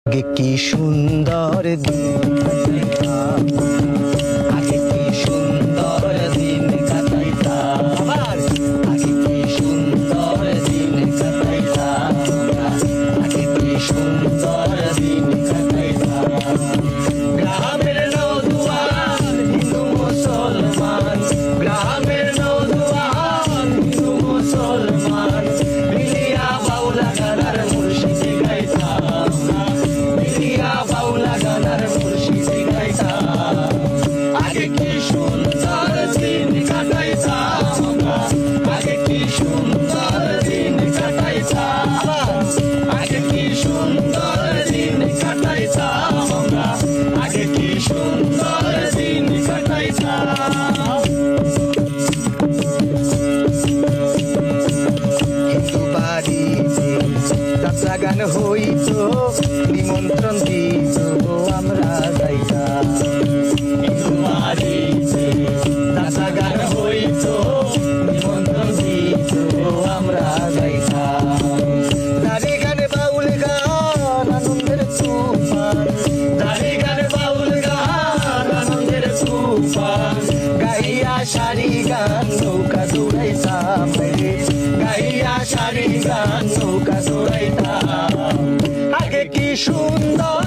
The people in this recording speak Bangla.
কি সুন্দর দিন কাটাইতাম, আগে কি সুন্দর দিন কাটাইতাম, আগে কি সুন্দর দিন কাটাইতাম, আগে কি সুন্দর দিন কাটাইতাম। গ্রামের নৌজোয়ান হিন্দু মুসলমান, গ্রামের নৌজোয়ান হিন্দু মুসলমান মিলিয়া বাউলা গানার মুর্শিদি গাইতাম, মিলিয়া বাউলা গানার মুর্শিদি গাইতাম। আগে কি সুন্দর দিন কাটাইতাম, আগে কি সুন্দর দিন কাটাইতাম, আগে কি সুন্দর দিন কাটাইতাম, আগে কি সুন্দর দিন কাটাইতাম। হিন্দু বাড়িতে যাত্রা গান হইতো, নিমন্ত্রণ দিত আমরা যাইতাম। হিন্দু বাড়িতে যাত্রা গান হইতো, নিমন্ত্রণ দিত আমরা যাইতাম। দাড়ি গান বাউল গান আনন্দের তুফান, দাড়ি গান বাউল গান আনন্দের তুফান গাইয়া সারি গান নৌকা দৌড়াইতাম, গাইয়া সারি গান নৌকা দৌড়াইতাম। আগে কি সুন্দর